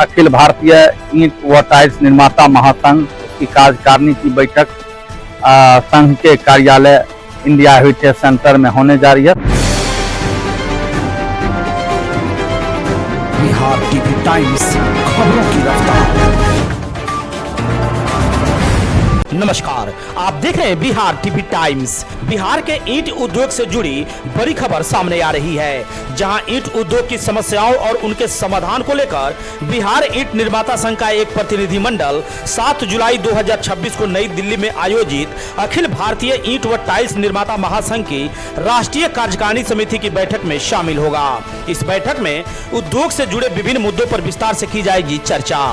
अखिल भारतीय ईंट व टाइल्स निर्माता महासंघ की कार्यकारिणी की बैठक संघ के कार्यालय इंडिया हेरिटेज सेंटर में होने जा रही है। बिहार टीवी टाइम्स, खबरों की रफ्तार। नमस्कार, आप देख रहे हैं बिहार टीवी टाइम्स। बिहार के ईंट उद्योग से जुड़ी बड़ी खबर सामने आ रही है, जहां ईंट उद्योग की समस्याओं और उनके समाधान को लेकर बिहार ईंट निर्माता संघ का एक प्रतिनिधिमंडल 7 जुलाई 2026 को नई दिल्ली में आयोजित अखिल भारतीय ईंट व टाइल्स निर्माता महासंघ की राष्ट्रीय कार्यकारिणी समिति की बैठक में शामिल होगा। इस बैठक में उद्योग से जुड़े विभिन्न मुद्दों पर विस्तार से की जाएगी चर्चा।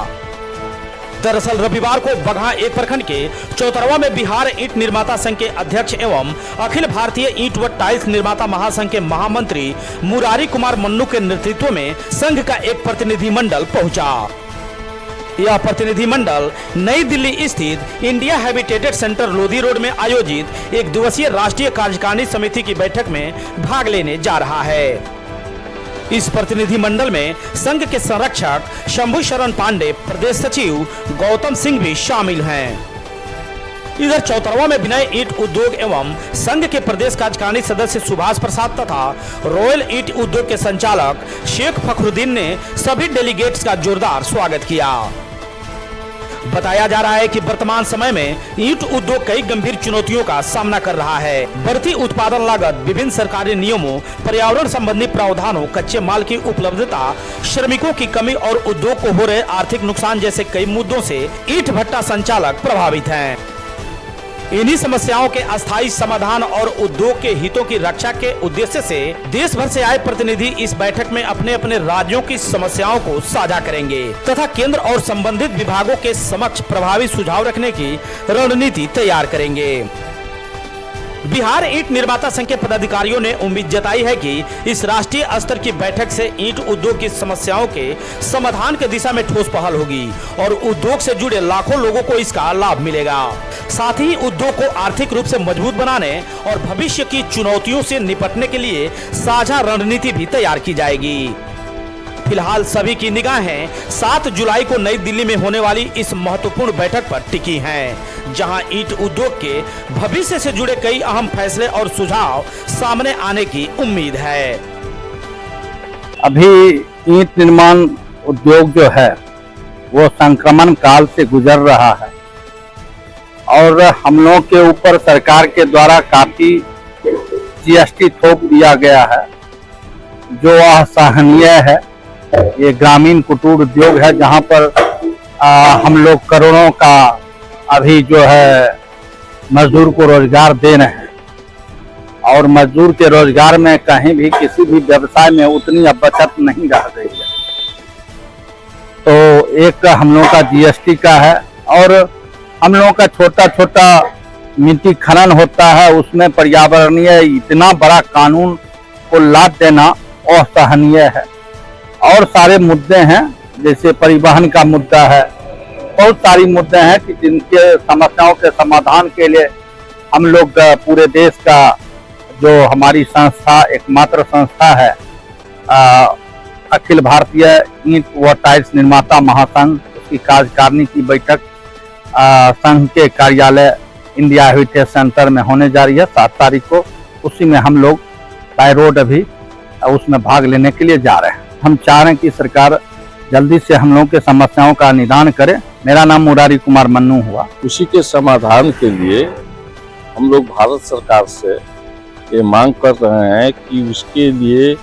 दरअसल रविवार को बगहा एक प्रखंड के चौतरवा में बिहार ईंट निर्माता संघ के अध्यक्ष एवं अखिल भारतीय ईंट व टाइल्स निर्माता महासंघ के महामंत्री मुरारी कुमार मन्नू के नेतृत्व में संघ का एक प्रतिनिधिमंडल पहुंचा। यह प्रतिनिधिमंडल नई दिल्ली स्थित India heritage centre Lodhi road में आयोजित एक दिवसीय राष्ट्रीय कार्यकारिणी समिति की बैठक में भाग लेने जा रहा है। इस प्रतिनिधिमंडल में संघ के संरक्षक शंभू शरण पांडे, प्रदेश सचिव गौतम सिंह भी शामिल हैं। इधर चौतरवा में विनय ईंट उद्योग एवं संघ के प्रदेश कार्यकारिणी सदस्य सुभाष प्रसाद तथा रॉयल ईंट उद्योग के संचालक शेख फखरुद्दीन ने सभी डेलीगेट्स का जोरदार स्वागत किया। बताया जा रहा है कि वर्तमान समय में ईंट उद्योग कई गंभीर चुनौतियों का सामना कर रहा है। बढ़ती उत्पादन लागत, विभिन्न सरकारी नियमों, पर्यावरण संबंधी प्रावधानों, कच्चे माल की उपलब्धता, श्रमिकों की कमी और उद्योग को हो रहे आर्थिक नुकसान जैसे कई मुद्दों से ईंट भट्टा संचालक प्रभावित हैं। इन्हीं समस्याओं के अस्थायी समाधान और उद्योग के हितों की रक्षा के उद्देश्य से देश भर से आए प्रतिनिधि इस बैठक में अपने अपने राज्यों की समस्याओं को साझा करेंगे तथा केंद्र और संबंधित विभागों के समक्ष प्रभावी सुझाव रखने की रणनीति तैयार करेंगे। बिहार ईंट निर्माता संघ के पदाधिकारियों ने उम्मीद जताई है कि इस राष्ट्रीय स्तर की बैठक से ईंट उद्योग की समस्याओं के समाधान की दिशा में ठोस पहल होगी और उद्योग से जुड़े लाखों लोगों को इसका लाभ मिलेगा। साथ ही उद्योग को आर्थिक रूप से मजबूत बनाने और भविष्य की चुनौतियों से निपटने के लिए साझा रणनीति भी तैयार की जाएगी। फिलहाल सभी की निगाहें 7 जुलाई को नई दिल्ली में होने वाली इस महत्वपूर्ण बैठक पर टिकी हैं, जहां ईंट उद्योग के भविष्य से जुड़े कई अहम फैसले और सुझाव सामने आने की उम्मीद है। अभी ईंट निर्माण उद्योग जो है वो संक्रमण काल से गुजर रहा है और हम लोगों के ऊपर सरकार के द्वारा काफी जीएसटी थोप दिया गया है, जो असहनीय है। ये ग्रामीण कुटीर उद्योग है जहां पर हम लोग करोड़ों का अभी जो है मजदूर को रोजगार दे रहे हैं और मजदूर के रोजगार में कहीं भी किसी भी व्यवसाय में उतनी अब बचत नहीं रह गई है। तो एक हम लोग का जीएसटी का है और हम लोगों का छोटा छोटा मिट्टी खनन होता है, उसमें पर्यावरणीय इतना बड़ा कानून को लाद देना असहनीय है। और सारे मुद्दे हैं, जैसे परिवहन का मुद्दा है, बहुत सारी मुद्दे हैं कि जिनके समस्याओं के समाधान के लिए हम लोग पूरे देश का जो हमारी संस्था एकमात्र संस्था है अखिल भारतीय ईंट व टाइल्स निर्माता महासंघ की कार्यकारिणी की बैठक संघ के कार्यालय इंडिया हेरिटेज सेंटर में होने जा रही है 7 तारीख को। उसी में हम लोग बाय रोड अभी उसमें भाग लेने के लिए जा रहे हैं। हम चाह रहे हैं कि सरकार जल्दी से हम लोगों के समस्याओं का निदान करे। मेरा नाम मुरारी कुमार मन्नू हुआ। उसी के समाधान के लिए हम लोग भारत सरकार से ये मांग कर रहे हैं कि उसके लिए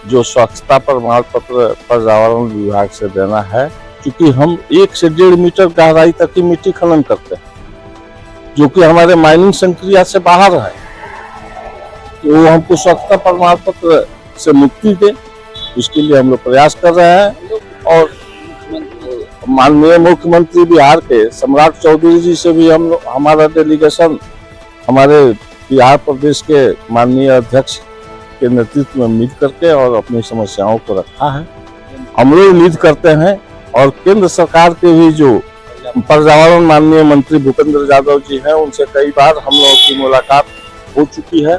जो स्वच्छता प्रमाण पत्र पर्यावरण विभाग से देना है, क्योंकि हम 1 से 1.5 मीटर गहराई तक की मिट्टी खनन करते हैं, जो कि हमारे माइनिंग संक्रिया से बाहर है। तो वो हमको स्वच्छता प्रमाण पत्र से मुक्ति दे, उसके लिए हम लोग प्रयास कर रहे हैं। और माननीय मुख्यमंत्री बिहार के सम्राट चौधरी जी से भी हम लोग हमारा डेलीगेशन हमारे बिहार प्रदेश के माननीय अध्यक्ष के नेतृत्व में मिल करके और अपनी समस्याओं को रखा है। हम लोग उम्मीद करते हैं और केंद्र सरकार के भी जो पर्यावरण माननीय मंत्री भूपेंद्र यादव जी हैं, उनसे कई बार हम लोगों की मुलाकात हो चुकी है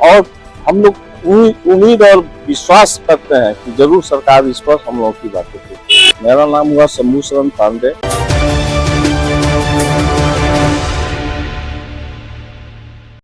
और हम लोग उम्मीद और विश्वास करते हैं कि जरूर सरकार इस पर हम लोगों की बातें करेगी। मेरा नाम हुआ शंभू शरण पांडे।